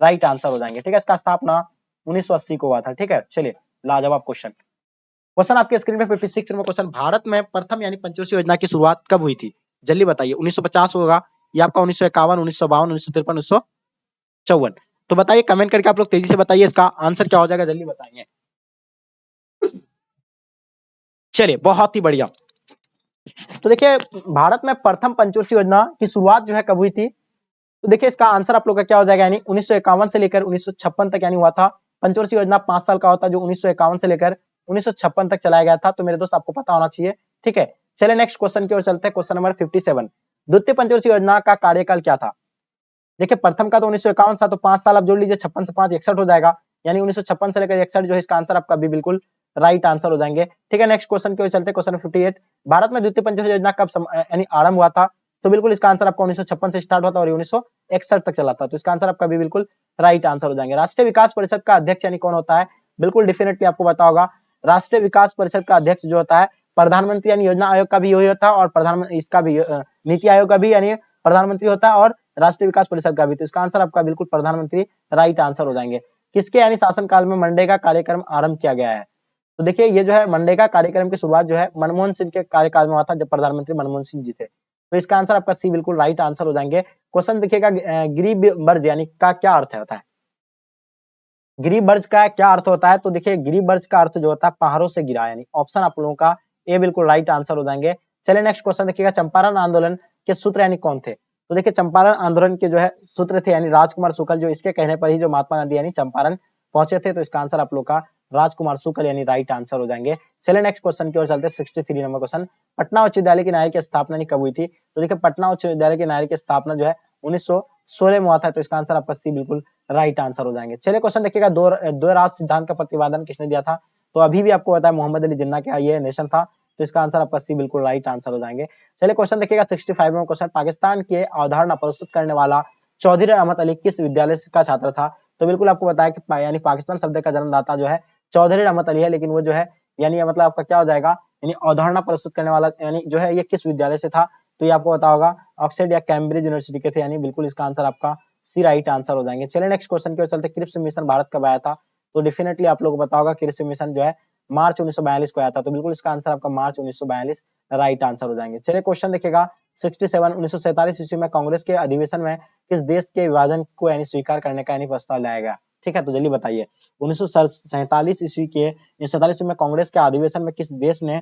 राइट आंसर हो जाएंगे। ठीक है, इसका स्थापना 1980 को हुआ था। ठीक है, चलिए लाजवाब क्वेश्चन। क्वेश्चन आपके स्क्रीन पे 56 नंबर क्वेश्चन, भारत में प्रथम यानी पंचवर्षीय योजना की शुरुआत कब हुई थी? जल्दी बताइए, 1950 होगा, या आपका 1951, 1952, 1953, 1954? तो बताइए, कमेंट करके आप लोग तेजी से बताइए, इसका आंसर क्या हो जाएगा, जल्दी बताइए। चलिए, बहुत ही बढ़िया। तो देखिए, भारत में प्रथम पंचवर्षीय योजना की शुरुआत जो है कब हुई थी? तो देखिए, इसका आंसर आप लोग का क्या हो जाएगा, यानी 1951 से लेकर 1956 तक यानी हुआ था। पंचवर्षीय योजना 5 साल का होता है, जो 1951 से लेकर 1956 तक चलाया गया था। तो मेरे दोस्त आपको पता होना चाहिए। ठीक है, चलिए नेक्स्ट क्वेश्चन की ओर चलते हैं। क्वेश्चन नंबर 57, द्वितीय पंचवर्षीय योजना का कार्यकाल क्या था? देखिए प्रथम का तो 1951 था, तो 5 साल आप जोड़ लीजिए, 56 से 5 61 हो जाएगा, यानी 1956 से लेकर 61 जो है इसका आंसर आपका भी बिल्कुल राइट आंसर हो जाएंगे। ठीक है, नेक्स्ट क्वेश्चन की ओर चलते हैं। क्वेश्चन 58, भारत में द्वितीय पंचवर्षीय योजना कब यानी आरंभ हुआ था? तो बिल्कुल इसका आंसर आपका 1956 से स्टार्ट हुआ था और 1961 तक चला था, तो इसका आंसर आपका भी बिल्कुल राइट आंसर हो जाएंगे। राष्ट्रीय विकास परिषद का अध्यक्ष यानी कौन होता है? बिल्कुल डेफिनेटली आपको पता होगा, राष्ट्रीय विकास परिषद का अध्यक्ष जो होता है प्रधानमंत्री यानी योजना आयोग का भी यही होता है, और प्रधानमंत्री इसका भी नीति आयोग का भी यानी प्रधानमंत्री होता है, और राष्ट्रीय विकास परिषद का भी, तो इसका आंसर आपका बिल्कुल प्रधानमंत्री राइट आंसर हो जाएंगे। किसके यानी शासनकाल में मनरेगा कार्यक्रम आरंभ किया गया है? तो देखिए ये जो है मनरेगा कार्यक्रम की शुरुआत जो है मनमोहन सिंह के कार्यकाल में हुआ था, जब प्रधानमंत्री मनमोहन सिंह जी थे, तो इसका आंसर आपका सी बिल्कुल राइट आंसर हो जाएंगे। क्वेश्चन देखिएगा, गिरिबर्ज यानी का क्या अर्थ होता है? गिरिबर्ज का क्या अर्थ होता है? तो देखिए गिरिबर्ज का अर्थ जो होता है पहाड़ों से गिरा, यानी ऑप्शन आप लोगों का ए बिल्कुल राइट आंसर हो जाएंगे। चलिए नेक्स्ट क्वेश्चन देखिएगा, चंपारण आंदोलन के सूत्र यानी कौन थे? तो देखिए चंपारण आंदोलन के जो है सूत्र थे यानी राजकुमार शुक्ल, जो इसके कहने पर ही जो महात्मा गांधी यानी चंपारण पहुंचे थे, तो इसका आंसर आप लोग का राजकुमार शुक्ल यानी राइट आंसर हो जाएंगे। चलिए नेक्स्ट क्वेश्चन की ओर चलते हैं। 63 नंबर क्वेश्चन, पटना उच्च विद्यालय की न्याय की स्थापना कब हुई थी? तो देखिए पटना उच्च विद्यालय की न्याय की स्थापना जो है 1916 में हुआ था, तो इसका आंसर आपका सी बिल्कुल राइट आंसर हो जाएंगे। चलिए क्वेश्चन देखिएगा, दो राष्ट्र सिद्धांत का प्रतिपादन किसने दिया था? तो अभी भी आपको पता है मोहम्मद अली जिन्ना का ये नेशन था, तो इसका आंसर आपका सी बिल्कुल राइट आंसर हो जाएंगे। चलिए क्वेश्चन देखिएगा 65 में क्वेश्चन, पाकिस्तान के अवधारणा प्रस्तुत करने वाला चौधरी रहमत अली किस विद्यालय का छात्र था? तो बिल्कुल आपको बताया कि यानी पाकिस्तान शब्द का जन्मदाता जो है चौधरी रहमत अली है, लेकिन वो जो है यानी मतलब आपका क्या हो जाएगा, यानी अवधारणा प्रस्तुत करने वाला यानी जो है ये किस विद्यालय से था? तो ये आपको पता होगा ऑक्सफोर्ड या कैम्ब्रिज यूनिवर्सिटी के थे, यानी बिल्कुल इसका आंसर आपका सी राइट आंसर हो जाएंगे। चलिए नेक्स्ट क्वेश्चन की ओर चलते हैं। क्रिप्स मिशन भारत कब आया था? तो डेफिनेटली आप लोगों को पता होगा क्रिप्स मिशन जो है मार्च 1942 को आया था, तो बिल्कुल इसका आंसर आपका मार्च 1942 राइट आंसर हो जाएंगे। चलिए क्वेश्चन देखिएगा 67, 1947 ईस्वी में कांग्रेस के अधिवेशन में किस देश के विभाजन को यानी स्वीकार करने का यानी प्रस्ताव लाया गया? ठीक है, तो जल्दी बताइए। 1947 ईस्वी के 47 में कांग्रेस के अधिवेशन में किस देश ने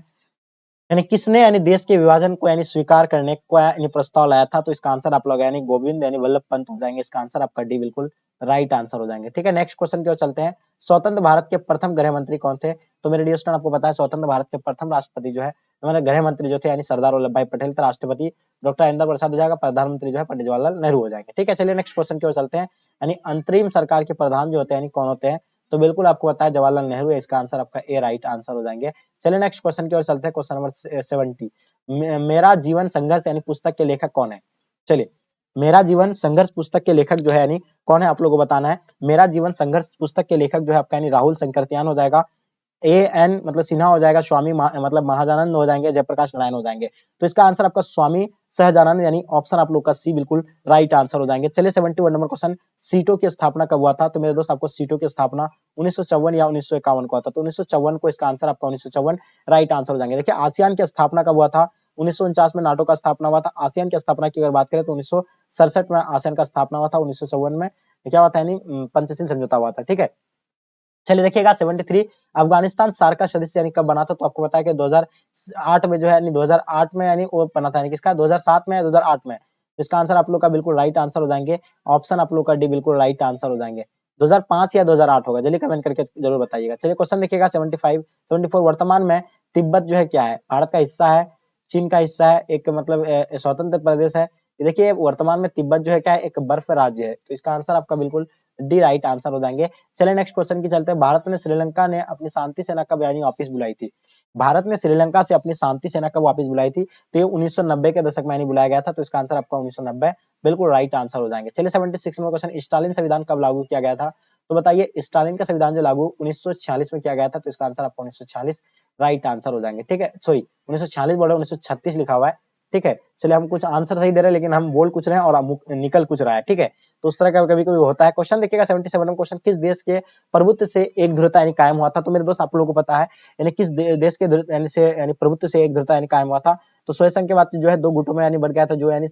यानी किसने यानी देश के विभाजन को यानी स्वीकार करने को यानी प्रस्ताव लाया था? तो इसका आंसर आप लोग यानी गोविंद यानी वल्लभ पंत हो जाएंगे। इसका आंसर आपका डी बिल्कुल राइट आंसर हो जाएंगे। ठीक है, नेक्स्ट क्वेश्चन की ओर चलते हैं। स्वतंत्र भारत के प्रथम गृह मंत्री कौन थे? तो मेरे डियर स्टूडेंट आपको पता है स्वतंत्र भारत के प्रथम राष्ट्रपति जो है हमारे गृह मंत्री जो थे यानी सरदार वल्लभ भाई पटेल थे, राष्ट्रपति डॉक्टर राजेंद्र प्रसाद हो जाएगा, प्रधानमंत्री जो है पंडित जवाहरलाल नेहरू हो जाएंगे। ठीक है, चलिए नेक्स्ट क्वेश्चन की ओर चलते हैं। यानी अंतरिम सरकार के प्रधान जो होते हैं यानी कौन होते हैं? तो बिल्कुल आपको पता है जवाहरलाल नेहरू है, इसका आंसर आपका ए राइट आंसर हो जाएंगे। चलिए नेक्स्ट क्वेश्चन की ओर चलते हैं। क्वेश्चन नंबर 70, मेरा जीवन संघर्ष यानी पुस्तक के लेखक कौन है? चलिए मेरा जीवन संघर्ष पुस्तक के लेखक जो है यानी कौन है आप लोगों को बताना है। मेरा जीवन संघर्ष पुस्तक के लेखक जो है आपका यानी राहुल शंकरत्यान हो जाएगा, ए एन मतलब सिन्हा हो जाएगा, स्वामी मतलब महाजानंद हो जाएंगे, जयप्रकाश नारायण हो जाएंगे, तो इसका आंसर आपका स्वामी सहजानंद यानी ऑप्शन आप लोग का सी बिल्कुल राइट आंसर हो जाएंगे। चलिए 71 नंबर क्वेश्चन, सीटों की स्थापना कब हुआ था? तो मेरे दोस्त आपको सीटों की स्थापना 1954 या 1951 को हुआ था, तो 1954 को इसका आंसर आपका 1954 राइट आंसर हो जाएंगे। देखिए आसियान की स्थापना कब हुआ था? 1949 में नाटो का स्थापना हुआ था। आसियान की स्थापना की अगर बात करें तो 1967 में आसियान का स्थापना हुआ था। 1954 में क्या हुआ था यानी पंचशील समझौता हुआ था। ठीक है, चलिए देखिएगा 73, अफगानिस्तान सार्क का सदस्य यानी कब बना था? तो आपको पता है कि 2008 में जो है यानी 2008 में यानी वो बना था, यानी किसका 2007 में या 2008 में, इसका आंसर आप लोग का बिल्कुल राइट आंसर हो जाएंगे। ऑप्शन आप लोग का डी बिल्कुल राइट आंसर हो जाएंगे। 2005 या 2008 होगा, जल्दी कमेंट करके जरूर बताइएगा। चलिए क्वेश्चन देखिएगा 75, 74, वर्तमान में तिब्बत जो है क्या है? भारत का हिस्सा है, चीन का हिस्सा है, एक मतलब स्वतंत्र प्रदेश है। देखिए वर्तमान में तिब्बत जो है क्या है? एक बर्फ राज्य है, तो इसका आंसर आपका बिल्कुल डी राइट आंसर हो जाएंगे। चलिए नेक्स्ट क्वेश्चन की चलते हैं। भारत ने श्रीलंका ने अपनी शांति सेना कब यानी वापस बुलाई थी? भारत ने श्रीलंका से अपनी शांति सेना कब वापस बुलाई थी? तो ये 1990 के दशक में यानी बुलाया गया था, तो इसका आंसर आपका 1990 बिल्कुल राइट आंसर हो जाएंगे। चलिए 76 नंबर क्वेश्चन, स्टालिन संविधान कब लागू किया गया था? तो बताइए स्टालिन का संविधान जो लागू 1946 में किया गया था, तो इसका आंसर आपका 1946 राइट आंसर हो जाएंगे। ठीक है, सॉरी 1946 बोला 1936 लिखा हुआ है। ठीक है, चलिए हम कुछ आंसर सही दे रहे हैं लेकिन हम बोल कुछ रहे हैं और निकल कुछ रहा है। ठीक है, तो उस तरह का कभी-कभी होता है। क्वेश्चन देखिएगा 77 नंबर क्वेश्चन, किस देश के प्रभुत्व से एक ध्रुवता यानी कायम हुआ था? तो मेरे दोस्त आप लोगों को पता है यानी किस देश के यानी से यानी प्रभुत्व से एक ध्रुवता यानी कायम हुआ था? तो स्वेज संघ के बाद जो है दो गुटों में यानी बढ़ गया था, जो यानी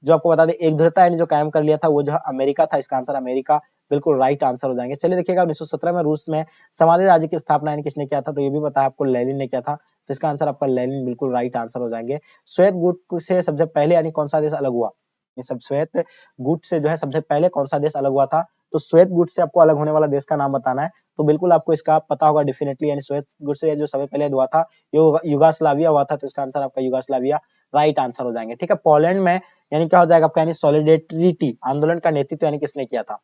जो आपको बता दें एक ध्रुवता यानी जो कायम कर लिया था वो जो है अमेरिका था, इसका आंसर अमेरिका बिल्कुल राइट आंसर हो जाएंगे। चलिए देखिएगा 1917 में रूस में समाधि राज्य की स्थापना यानी किसने किया था? तो ये भी पता है आपको, लेनिन ने किया था, तो इसका आंसर आपका लेनिन बिल्कुल राइट आंसर हो जाएंगे। श्वेत गुट से सबसे पहले यानी कौन सा देश अलग हुआ? ये सब श्वेत गुट से जो है सबसे पहले कौन सा देश अलग हुआ था? तो श्वेत गुट से आपको अलग होने वाला देश का नाम बताना है। तो बिल्कुल आपको इसका पता होगा डेफिनेटली, यानी श्वेत गुट से जो सबसे पहले हुआ था युगोस्लाविया हुआ था, तो इसका आंसर आपका युगोस्लाविया राइट आंसर हो जाएंगे। ठीक है, पोलैंड में यानी क्या हो जाएगा आपका, यानी सॉलिडेरिटी आंदोलन का नेतृत्व यानी किसने किया था?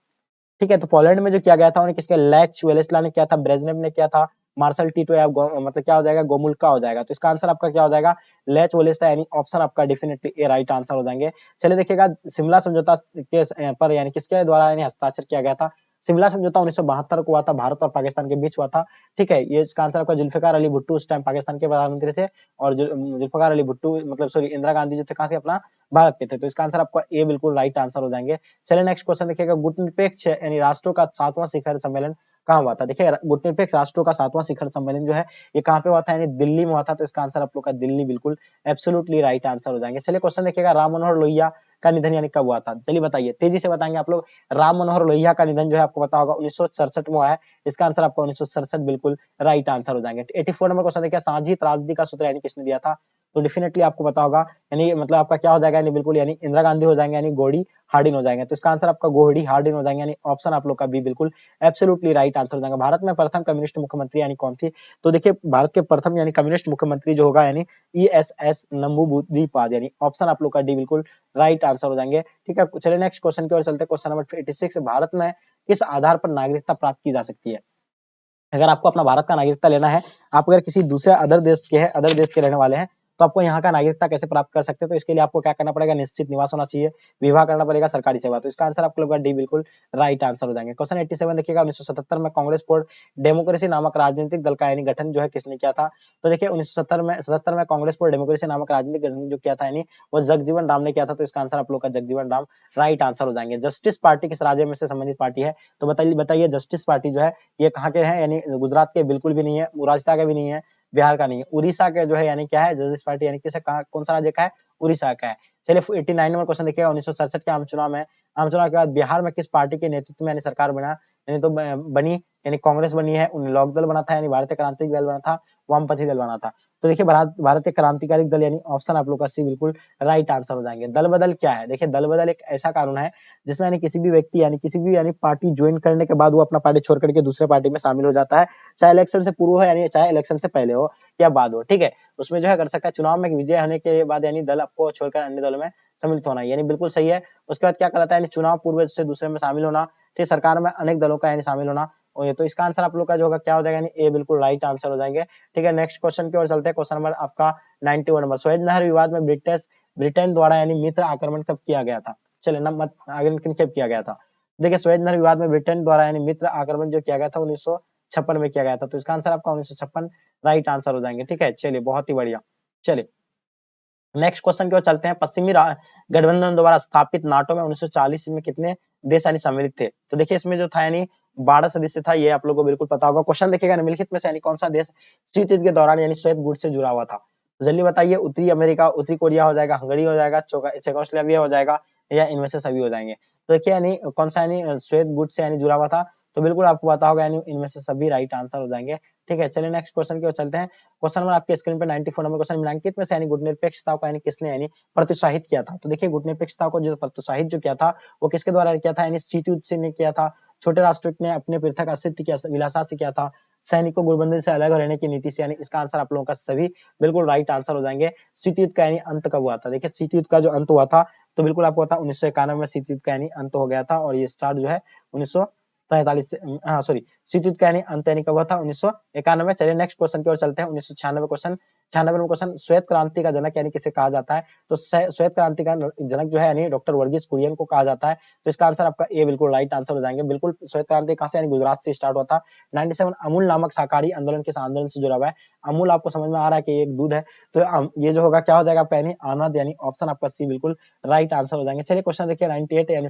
ठीक है, तो पोलैंड में जो किया गया था उन्हें किसके, लेच वालेस्ला ने किया था, ब्रेजनेव ने किया था, मार्शल टीटो या मतलब क्या हो जाएगा, गोमुल्का हो जाएगा। तो इसका आंसर आपका क्या हो जाएगा, लेच वालेस्ला, यानी ऑप्शन आपका डेफिनेटली ए राइट आंसर हो जाएंगे। चलिए देखिएगा, शिमला समझौता के पर यानी किसके द्वारा यानी हस्ताक्षर किया गया था? शिमला समझौता 1972 को हुआ था, भारत और पाकिस्तान के बीच हुआ था। ठीक है, ये इसका आंसर आपका जुल्फिकार अली भुट्टो उस टाइम पाकिस्तान के प्रधानमंत्री थे, और जुल्फिकार अली भुट्टो मतलब सॉरी इंदिरा गांधी जो थे कहाँ से, अपना भारत के थे। तो इसका आंसर आपका ए बिल्कुल राइट आंसर हो जाएंगे। चलिए नेक्स्ट क्वेश्चन देखिएगा, गुटनिरपेक्ष यानी राष्ट्रों का 7वां शिखर सम्मेलन कहाँ हुआ था? देखिए गुटनिरपेक्ष राष्ट्रों का 7वां शिखर सम्मेलन जो है ये कहाँ पे हुआ था, यानी दिल्ली में हुआ था। तो इसका आंसर आप लोग का दिल्ली बिल्कुल एब्सोल्युटली राइट आंसर हो जाएंगे। चलिए क्वेश्चन देखिएगा, राम मनोहर लोहिया का निधन यानी कब हुआ था? चलिए बताइए, तेजी से बताएंगे आप लोग। राम मनोहर लोहिया का निधन जो है आपको पता होगा 1967 में हुआ है। इसका आंसर आपका 1967 बिल्कुल राइट आंसर हो जाएंगे। 84 नंबर क्वेश्चन देखिए, साझी त्रासदी का सूत्र यानी किसने दिया था? तो डेफिनेटली आपको पता होगा, यानी मतलब आपका क्या हो जाएगा, यानी बिल्कुल यानी इंदिरा गांधी हो जाएंगे, यानी गोडी हार्डिन हो जाएंगे। तो इसका आंसर आपका गोडी हार्डिन हो जाएंगे, यानी ऑप्शन आप लोग का बी बिल्कुल एब्सोल्युटली राइट आंसर हो जाएगा। भारत में प्रथम कम्युनिस्ट मुख्यमंत्री यानी कौन थी? तो देखिए भारत के प्रथम यानी कम्युनिस्ट मुख्यमंत्री जो होगा यानी ईएसएस नंबूदिरिपाद, यानी ऑप्शन आप लोग का डी बिल्कुल राइट आंसर हो जाएंगे। ठीक है, चलिए नेक्स्ट क्वेश्चन की ओर चलते हैं। क्वेश्चन नंबर 86, भारत में किस आधार पर नागरिकता प्राप्त की जा सकती है? अगर आपको अपना भारत का नागरिकता लेना है, आप अगर किसी दूसरे अदर देश के रहने वाले हैं, तो आपको यहाँ का नागरिकता कैसे प्राप्त कर सकते हैं? तो इसके लिए आपको क्या करना पड़ेगा, निश्चित निवास होना चाहिए, विवाह करना पड़ेगा, सरकारी सेवा। तो इसका आंसर आप लोग का डी बिल्कुल राइट आंसर हो जाएंगे। क्वेश्चन 87 देखिएगा, 1977 में कांग्रेस फॉर डेमोक्रेसी नामक राजनीतिक दल का यानी गठन जो है किसने किया था? तो देखिए 1977 में कांग्रेस फॉर डेमोक्रेसी नामक राजनीतिक गठन जो किया था यानी वो जगजीवन राम ने किया था। तो इसका आंसर आप लोग का जगजीवन राम राइट आंसर हो जाएंगे। जस्टिस पार्टी किस राज्य में से संबंधित पार्टी है? तो बताइए जस्टिस पार्टी जो है ये कहाँ के हैं, यानी गुजरात के बिल्कुल भी नहीं है, राजस्थान का भी नहीं है, बिहार का नहीं है, उड़ीसा के जो है यानी क्या है, जस्टिस पार्टी यानी किसे कहा, कौन सा राज्य का है, उड़ीसा का है। चलिए 89 नंबर क्वेश्चन देखिएगा, 1967 के आम चुनाव के बाद बिहार में किस पार्टी के नेतृत्व में यानी सरकार बना, यानी तो बनी, यानी कांग्रेस बनी है, लोक दल बना था, यानी भारतीय क्रांतिकारी दल बना था, वामपंथी दल बना था। तो देखिए भारतीय क्रांतिकारी दल यानी ऑप्शन आप लोग का सी बिल्कुल राइट आंसर हो जाएंगे। दल बदल क्या है? देखिए दल बदल एक ऐसा कानून है जिसमें यानी किसी भी व्यक्ति यानी किसी भी यानी पार्टी ज्वाइन करने के बाद वो अपना पार्टी छोड़ करके दूसरे पार्टी में शामिल हो जाता है, चाहे इलेक्शन से पूर्व हो यानी चाहे इलेक्शन से पहले हो या बाद हो। ठीक है, उसमें जो है कर सकता है, चुनाव में विजय होने के बाद यानी दल आपको छोड़कर अन्य दलों में सम्मिलित होना, यानी बिल्कुल सही है। उसके बाद क्या कहलाता है, यानी चुनाव पूर्व से दूसरे में शामिल होना, फिर सरकार में अनेक दलों का यानी शामिल होना। और ये तो इसका आंसर आप लोग का जो होगा क्या हो जाएगा, यानी ए बिल्कुल राइट आंसर हो जाएंगे। ठीक है, नेक्स्ट क्वेश्चन की ओर चलते हैं। क्वेश्चन नंबर आपका 91 नंबर, सुएज नहर विवाद में ब्रिटेन द्वारा यानी मित्र आक्रमण कब किया गया था? चलिए नंबर आगे कब किया गया था? देखिए सुएज नहर विवाद में ब्रिटेन द्वारा यानी मित्र आक्रमण जो किया गया था 1956 में किया गया था। तो इसका आंसर आपका 1956 राइट आंसर हो जाएंगे। ठीक है, चलिए बहुत ही बढ़िया। चलिए नेक्स्ट क्वेश्चन की ओर चलते हैं। पश्चिमी गठबंधन द्वारा स्थापित नाटो में 1940 में कितने देश यानी सम्मिलित थे? तो देखिए इसमें जो था यानी 12 सदस्य था, ये आप लोगों को बिल्कुल पता होगा। क्वेश्चन देखिएगा, निम्नलिखित में से यानी कौन सा देश शीत युद्ध के दौरान यानी श्वेत गुट से जुड़ा हुआ था? तो जल्दी बताइए, उत्तरी अमेरिका, उत्तरी कोरिया हो जाएगा, हंगरी हो जाएगा, चेकोस्लोवाकिया हो जाएगा, या इनमें से सभी हो जाएंगे? तो देखिए यानी कौन सा यानी श्वेत गुट से यानी जुड़ा हुआ था? तो बिल्कुल आपको पता होगा, यानी इनमें से सभी राइट आंसर हो जाएंगे। ठीक है, चलिए नेक्स्ट क्वेश्चन की ओर चलते हैं। क्वेश्चन नंबर आपके स्क्रीन पे 94 नंबर क्वेश्चन, निम्नलिखित में से यानी गुटनिरपेक्षता को यानी किसने यानी प्रोत्साहित किया था? तो देखिए गुटनिरपेक्षता को जो प्रोत्साहित जो किया था वो किसके द्वारा किया था, यानी शीत युद्ध से ने किया था, छोटे राष्ट्र ने अपने पृथक अस्तित्व की विलासा से किया था, सैनिकों गुटबंदी से अलग रहने की नीति से, यानी इसका आंसर आप लोगों का सभी बिल्कुल राइट आंसर हो जाएंगे। शीत युद्ध का यानी अंत कब हुआ था? देखिए शीत युद्ध का जो अंत हुआ था, तो बिल्कुल आपको पता 1991 में शीत युद्ध का यानी अंत हो गया था, और ये स्टार्ट जो है 1945 से, हाँ सॉरी, शीत युद्ध का यानी अंत यानी कब हुआ था? 1991। चलिए नेक्स्ट क्वेश्चन की ओर चलते हैं। 1996 क्वेश्चन, 96 नंबर क्वेश्चन, श्वेत क्रांति का जनक यानी किसे कहा जाता है? तो श्वेत क्रांति का जनक जो है यानी डॉक्टर वर्गीस कुरियन को कहा जाता है। तो इसका आंसर आपका ए बिल्कुल राइट आंसर हो जाएंगे। बिल्कुल श्वेत क्रांति कहां से, यानी गुजरात से स्टार्ट हुआ था। 97 अमूल नामक शाकाहारी आंदोलन किस आंदोलन से जुड़ा हुआ है? अमूल आपको समझ में आ रहा है कि एक दूध है, तो ये जो होगा क्या हो जाएगा आपका, यानी आनंद, यानी ऑप्शन आपका सी बिल्कुल राइट आंसर हो जाएंगे। चलिए क्वेश्चन देखिए 98, यानी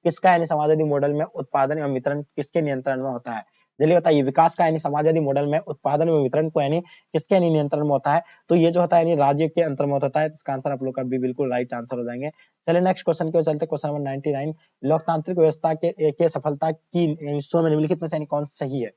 किसका यानी समाजवादी मॉडल में उत्पादन एवं वितरण किसके नियंत्रण में होता है? जल्दी बताइए, विकास का यानी समाजवादी मॉडल में उत्पादन एवं वितरण को यानी किसके यानी नियंत्रण में होता है? तो ये जो होता है यानी राज्य के अंतर में होता है। इसका आंसर आप लोग का भी बिल्कुल राइट आंसर हो जाएंगे। चलिए नेक्स्ट क्वेश्चन की ओर चलते हैं। क्वेश्चन नंबर 99, लोकतांत्रिक व्यवस्था के सफलता की हिस्सों में निम्नलिखित में से यानी कौन सही है?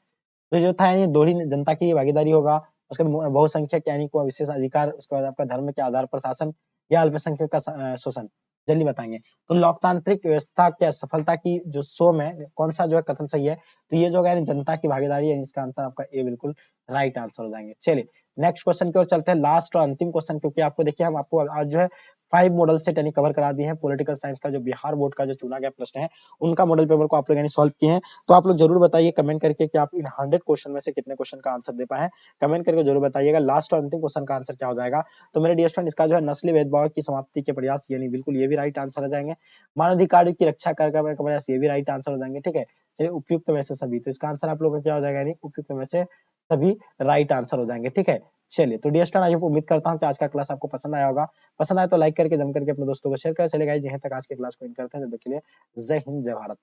तो जो था यानी दोहरी जनता की भागीदारी होगा, उसके बाद बहुसंख्यक यानी को विशेष अधिकार, उसके बाद आपका धर्म के आधार पर शासन, या अल्पसंख्यक का शोषण। जल्दी बताएंगे। तो लोकतांत्रिक व्यवस्था की असफलता की जो सोम है, कौन सा जो है कथन सही है? तो ये जो है जनता की भागीदारी है, इसका आंसर आपका ए बिल्कुल राइट आंसर हो जाएंगे। चलिए नेक्स्ट क्वेश्चन की ओर चलते हैं, लास्ट और अंतिम क्वेश्चन, क्योंकि आपको देखिए हम आपको आज जो है 5 मॉडल सेट यानी कवर करा दिए हैं। पॉलिटिकल साइंस का जो बिहार बोर्ड का जो चुना गया प्रश्न है, उनका मॉडल पेपर को आप लोग यानी सॉल्व किए हैं। तो आप लोग जरूर बताइए कमेंट करके कि आप इन 100 क्वेश्चन में से कितने क्वेश्चन का आंसर दे पाए हैं, कमेंट करके जरूर बताइएगा। लास्ट और अंतिम क्वेश्चन का आंसर क्या हो जाएगा? तो मेरे डियर स्टूडेंट, इसका जो है नस्लीय भेदभाव की समाप्ति के प्रयास, यानी बिल्कुल ये भी राइट आंसर हो जाएंगे। मानवाधिकार की रक्षा कर प्रयास, ये भी राइट आंसर हो जाएंगे। ठीक है, चलिए उपयुक्त में से सभी, तो इसका आंसर आप लोगों का क्या हो जाएगा? यानी उपयुक्त में से सभी राइट आंसर हो जाएंगे। ठीक है, चलिए तो डियर स्टूडेंट, आई उम्मीद करता हूँ कि आज का क्लास आपको पसंद आया होगा। पसंद आया तो लाइक करके जम करके अपने दोस्तों को शेयर करें। चलिए गाइस, यहीं तक आज के क्लास को एंड करते हैं। तब तक के लिए जय हिंद, जय भारत।